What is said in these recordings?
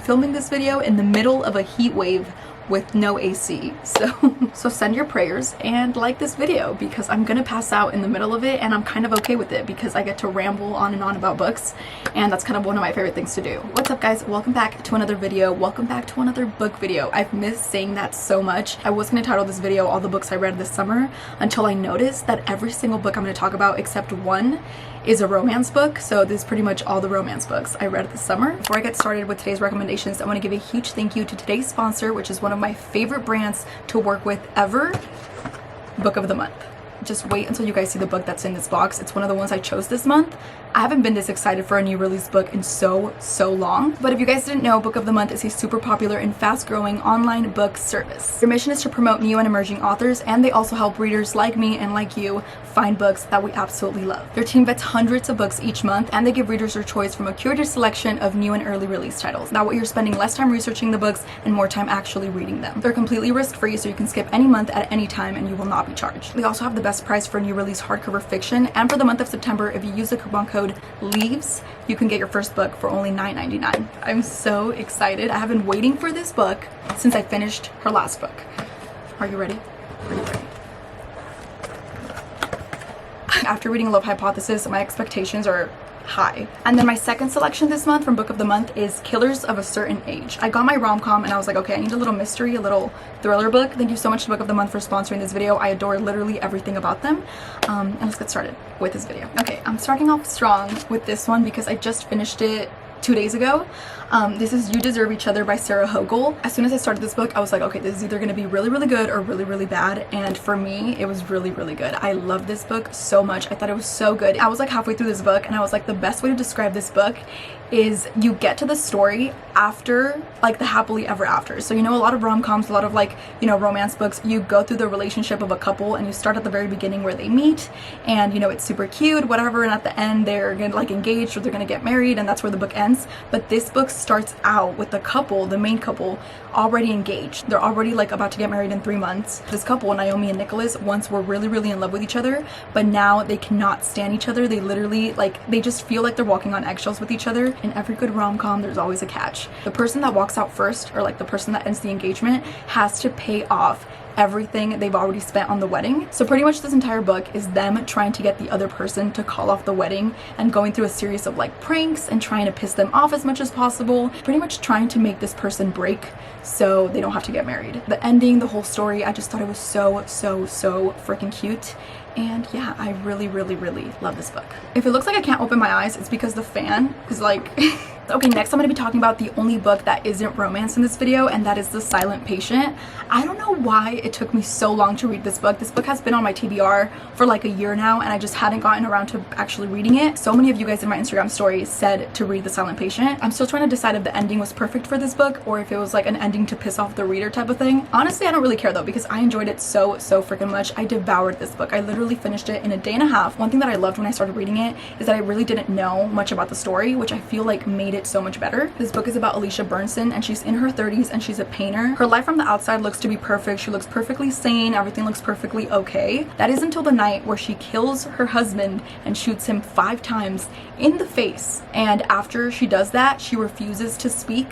filming this video in the middle of a heat wave with no AC. So send your prayers and like this video because I'm gonna pass out in the middle of it, and I'm kind of okay with it because I get to ramble on and on about books, and that's kind of one of my favorite things to do. What's up guys? Welcome back to another video. Welcome back to another book video. I've missed saying that so much. I was gonna title this video all the books I read this summer until I noticed that every single book I'm gonna talk about except one is a romance book, so this is pretty much all the romance books I read this summer. Before I get started with today's recommendations, I want to give a huge thank you to today's sponsor, which is one of my favorite brands to work with ever, Book of the Month. Just wait until you guys see the book that's in this box. It's one of the ones I chose this month. I haven't been this excited for a new release book in so long. But if you guys didn't know, Book of the Month is a super popular and fast-growing online book service. Their mission is to promote new and emerging authors, and they also help readers like me and like you find books that we absolutely love. Their team vets hundreds of books each month, and they give readers their choice from a curated selection of new and early release titles. That way you're spending less time researching the books and more time actually reading them. They're completely risk-free, so you can skip any month at any time and you will not be charged. They also have the best price for new release hardcover fiction, and for the month of September, if you use the coupon code LEAVES, you can get your first book for only $9.99. I'm so excited. I have been waiting for this book since I finished her last book. Are you ready? Are you ready? After reading Love Hypothesis, my expectations are high. And then my second selection this month from Book of the Month is Killers of a Certain Age. I got my rom-com and I was like, okay, I need a little mystery, a little thriller book. Thank you so much to Book of the Month for sponsoring this video. I adore literally everything about them. And let's get started with this video. Okay, I'm starting off strong with this one because I just finished it 2 days ago. This is You Deserve Each Other by Sarah Hogle. As soon as I started this book, I was like, okay, this is either going to be really good or really bad, and for me, it was really good. I love this book so much. I thought it was so good. I was like halfway through this book, and I was like, the best way to describe this book is you get to the story after like the happily ever after. So you know, a lot of rom-coms, a lot of like, you know, romance books, you go through the relationship of a couple and you start at the very beginning where they meet, and you know, it's super cute, whatever, and at the end they're gonna like engaged or they're gonna get married, and that's where the book ends. But this book starts out with the couple, the main couple, already engaged. They're already like about to get married in 3 months. This couple, Naomi and Nicholas, once were really in love with each other, but now they cannot stand each other. They literally like, they just feel like they're walking on eggshells with each other. In every good rom-com, there's always a catch. The person that walks out first, or like the person that ends the engagement, has to pay off everything they've already spent on the wedding. So pretty much this entire book is them trying to get the other person to call off the wedding and going through a series of like pranks and trying to piss them off as much as possible, pretty much trying to make this person break so they don't have to get married. The ending, the whole story, I just thought it was so freaking cute. And yeah, I really love this book. If it looks like I can't open my eyes, it's because the fan is like okay, next I'm going to be talking about the only book that isn't romance in this video, and that is The Silent Patient. I don't know why it took me so long to read this book. This book has been on my TBR for like a year now, and I just hadn't gotten around to actually reading it. So many of you guys in my Instagram story said to read The Silent Patient. I'm still trying to decide if the ending was perfect for this book or if it was like an ending to piss off the reader type of thing. Honestly, I don't really care though, because I enjoyed it so freaking much. I devoured this book. I literally finished it in a day and a half. One thing that I loved when I started reading it is that I really didn't know much about the story, which I feel like made it so much better. This book is about Alicia Bernson, and she's in her 30s and she's a painter. Her life from the outside looks to be perfect. She looks perfectly sane. Everything looks perfectly okay. That is until the night where she kills her husband and shoots him 5 times in the face. And after she does that, she refuses to speak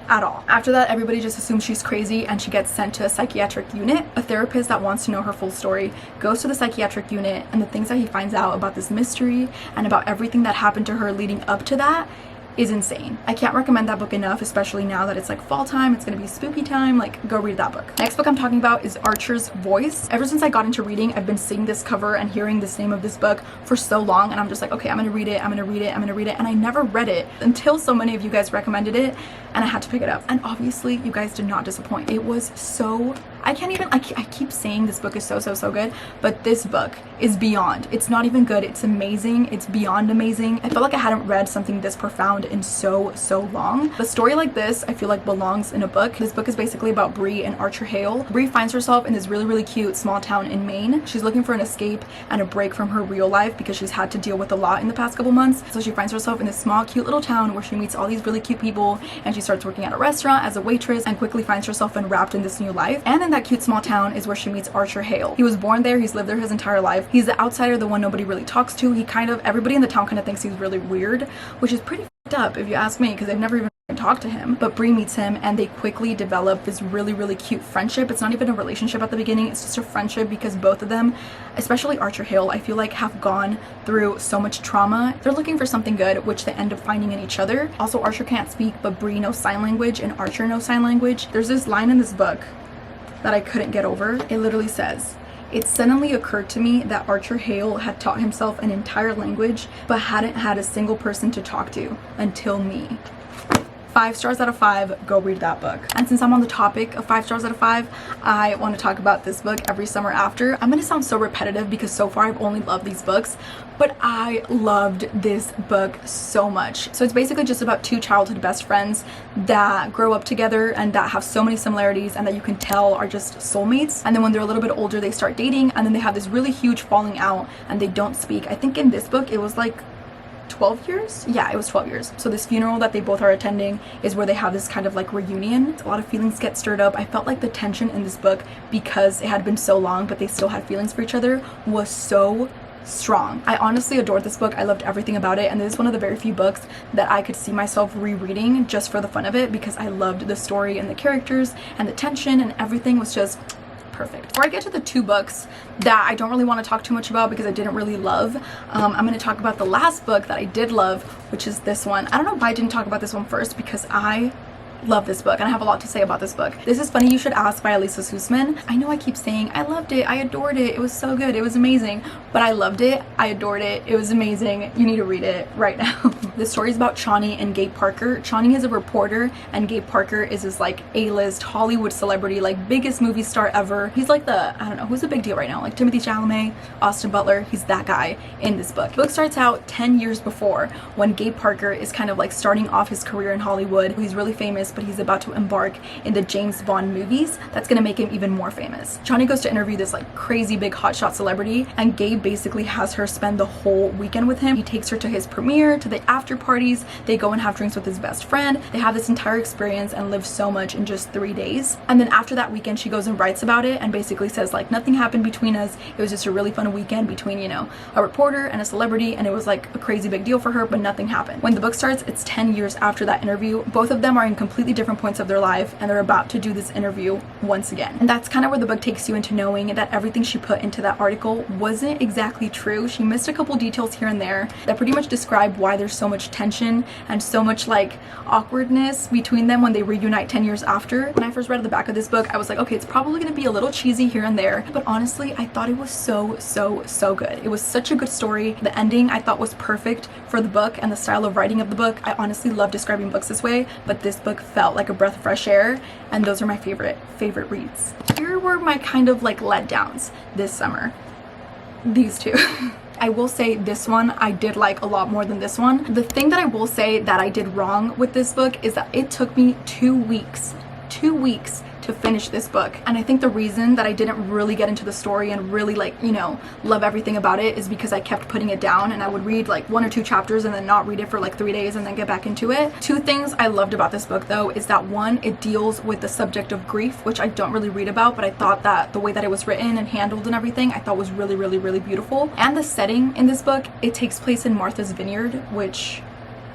at all. After that, everybody just assumes she's crazy and she gets sent to a psychiatric unit. A therapist that wants to know her full story goes to the psychiatric unit, and the things that he finds out about this mystery and about everything that happened to her leading up to that is insane. I can't recommend that book enough, especially now that it's like fall time, it's gonna be spooky time. Like, go read that book. Next book I'm talking about is Archer's Voice. Ever since I got into reading, I've been seeing this cover and hearing this name of this book for so long, and I'm just like, okay, I'm gonna read it, and I never read it until so many of you guys recommended it, and I had to pick it up. And obviously, you guys did not disappoint. It was so, I keep saying this book is so good, but this book is beyond. It's not even good, it's amazing. It's beyond amazing. I felt like I hadn't read something this profound in so long. The story like this, I feel like, belongs in a book. This book is basically about Bree and Archer Hale. Bree finds herself in this really cute small town in Maine. She's looking for an escape and a break from her real life because she's had to deal with a lot in the past couple months. So she finds herself in this small cute little town where she meets all these really cute people, and she starts working at a restaurant as a waitress and quickly finds herself enwrapped in this new life. And in that cute small town is where she meets Archer Hale. He was born there, he's lived there his entire life. He's the outsider, the one nobody really talks to. Everybody in the town kind of thinks he's really weird, which is pretty up if you ask me, because they've never even talked to him. But Bree meets him and they quickly develop this really cute friendship. It's not even a relationship at the beginning, it's just a friendship, because both of them, especially Archer Hale, I feel like have gone through so much trauma. They're looking for something good, which they end up finding in each other. Also, Archer can't speak, but Bree knows sign language and Archer knows sign language. There's this line in this book that I couldn't get over. It literally says, "It suddenly occurred to me that Archer Hale had taught himself an entire language but hadn't had a single person to talk to until me." 5 stars out of 5, go read that book. And since I'm on the topic of 5 stars out of 5, I want to talk about this book, Every Summer After. I'm gonna sound so repetitive because so far I've only loved these books, but I loved this book so much. So it's basically just about 2 childhood best friends that grow up together and that have so many similarities and that you can tell are just soulmates. And then when they're a little bit older, they start dating, and then they have this really huge falling out and they don't speak. I think in this book it was like 12 years? Yeah, it was 12 years. So this funeral that they both are attending is where they have this kind of like reunion. A lot of feelings get stirred up. I felt like the tension in this book, because it had been so long but they still had feelings for each other, was so strong. I honestly adored this book. I loved everything about it, and this is one of the very few books that I could see myself rereading just for the fun of it, because I loved the story and the characters and the tension, and everything was just perfect. Before I get to the 2 books that I don't really want to talk too much about because I didn't really love, I'm going to talk about the last book that I did love, which is this one. I don't know why I didn't talk about this one first, because I love this book and I have a lot to say about this book. This is Funny You Should Ask by Elisa Sussman. I know I keep saying I loved it, I adored it, it was so good, it was amazing, but I loved it, I adored it, it was amazing. You need to read it right now. The story is about Chani and Gabe Parker. Chani is a reporter and Gabe Parker is this like A-list Hollywood celebrity, like biggest movie star ever. He's like the, I don't know, who's a big deal right now? Like Timothée Chalamet, Austin Butler, he's that guy in this book. The book starts out 10 years before, when Gabe Parker is kind of like starting off his career in Hollywood. He's really famous, but he's about to embark in the James Bond movies. That's gonna make him even more famous. Chani goes to interview this like crazy big hotshot celebrity, and Gabe basically has her spend the whole weekend with him. He takes her to his premiere, to the after parties, they go and have drinks with his best friend. They have this entire experience and live so much in just 3 days. And then after that weekend, she goes and writes about it and basically says like nothing happened between us. It was just a really fun weekend between, you know, a reporter and a celebrity, and it was like a crazy big deal for her, but nothing happened. When the book starts, it's 10 years after that interview. Both of them are in completely different points of their life, and they're about to do this interview once again. And that's kind of where the book takes you into knowing that everything she put into that article wasn't exactly true. She missed a couple details here and there that pretty much describe why there's so much tension and so much like awkwardness between them when they reunite 10 years after. When I first read the back of this book, I was like, okay, it's probably gonna be a little cheesy here and there, but honestly, I thought it was so good. It was such a good story. The ending I thought was perfect for the book and the style of writing of the book. I honestly love describing books this way, but this book felt like a breath of fresh air, and those are my favorite reads. Here were my kind of like letdowns this summer. These 2. I will say this one I did like a lot more than this one. The thing that I will say that I did wrong with this book is that it took me 2 weeks to finish this book. And I think the reason that I didn't really get into the story and really like, you know, love everything about it is because I kept putting it down, and I would read like 1 or 2 chapters and then not read it for like 3 days and then get back into it. 2 things I loved about this book though is that 1, it deals with the subject of grief, which I don't really read about, but I thought that the way that it was written and handled and everything, I thought was really beautiful. And the setting in this book, it takes place in Martha's Vineyard, which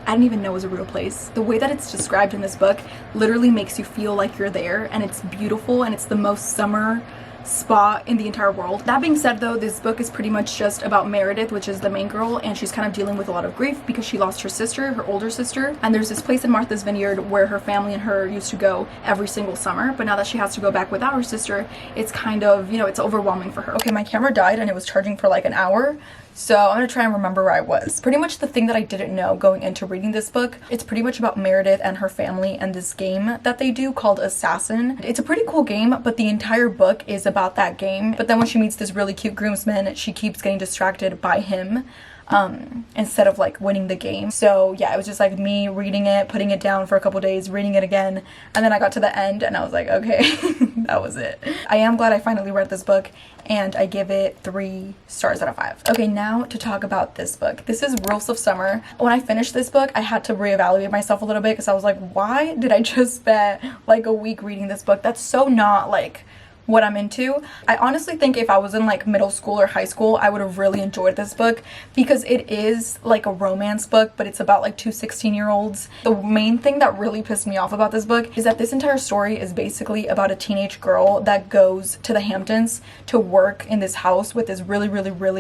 I didn't even know was a real place. The way that it's described in this book literally makes you feel like you're there, and it's beautiful, and it's the most summer spot in the entire world. That being said though, this book is pretty much just about Meredith, which is the main girl, and she's kind of dealing with a lot of grief because she lost her sister, her older sister, and there's this place in Martha's Vineyard where her family and her used to go every single summer, but now that she has to go back without her sister, it's kind of, you know, it's overwhelming for her. Okay, my camera died and it was charging for like an hour, so I'm gonna try and remember where I was. Pretty much the thing that I didn't know going into reading this book, it's pretty much about Meredith and her family and this game that they do called Assassin. It's a pretty cool game, but the entire book is about that game. But then when she meets this really cute groomsman, she keeps getting distracted by him instead of like winning the game. So yeah, it was just like me reading it, putting it down for a couple days, reading it again, and then I got to the end and I was like, okay, that was it. I am glad I finally read this book, and I give it 3 stars out of 5. Okay, now to talk about this book. This is Rules of Summer. When I finished this book, I had to reevaluate myself a little bit because I was like, why did I just spend like a week reading this book? That's so not like what I'm into. I honestly think if I was in like middle school or high school, I would have really enjoyed this book because it is like a romance book, but it's about like two 16-year-olds. The main thing that really pissed me off about this book is that this entire story is basically about a teenage girl that goes to the Hamptons to work in this house with this really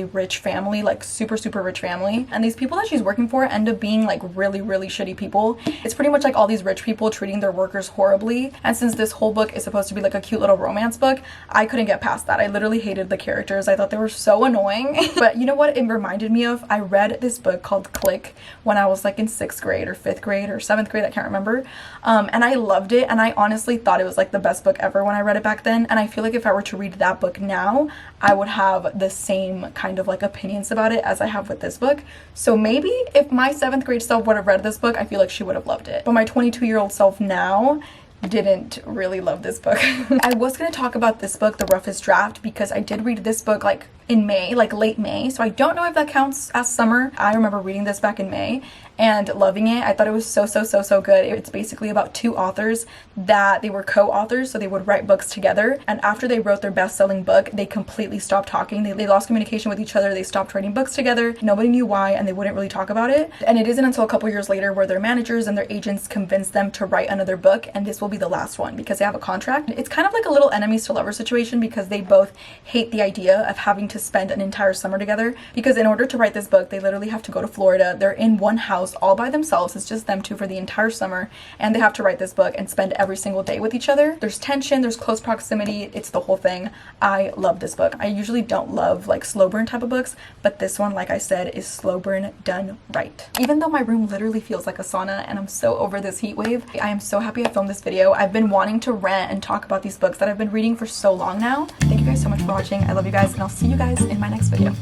rich family, like super rich family. And these people that she's working for end up being like really shitty people. It's pretty much like all these rich people treating their workers horribly. And since this whole book is supposed to be like a cute little romance book, I couldn't get past that. I literally hated the characters. I thought they were so annoying. But you know what it reminded me of? I read this book called Click when I was like in 6th grade or 5th grade or 7th grade, I can't remember. And I loved it, and I honestly thought it was like the best book ever when I read it back then. And I feel like if I were to read that book now, I would have the same kind of like opinions about it as I have with this book. So maybe if my 7th grade self would have read this book, I feel like she would have loved it. But my 22-year-old self now didn't really love this book. I was gonna talk about this book, The Roughest Draft, because I did read this book like in May, like late May, so I don't know if that counts as summer. I remember reading this back in May and loving it. I thought it was so good. It's basically about two authors that they were co-authors, so they would write books together, and after they wrote their best-selling book, they completely stopped talking. They lost communication with each other. They stopped writing books together. Nobody knew why, and they wouldn't really talk about it. And it isn't until a couple years later where their managers and their agents convinced them to write another book, and this will be the last one because they have a contract. It's kind of like a little enemies to lovers situation because they both hate the idea of having to spend an entire summer together, because in order to write this book, they literally have to go to Florida. They're in one house all by themselves. It's just them two for the entire summer, and they have to write this book and spend every single day with each other. There's tension, there's close proximity, it's the whole thing. I love this book. I usually don't love like slow burn type of books, but this one, like I said, is slow burn done right. Even though my room literally feels like a sauna and I'm so over this heat wave, I am so happy I filmed this video. I've been wanting to rant and talk about these books that I've been reading for so long now. Thank you guys so much for watching. I love you guys, and I'll see you guys in my next video.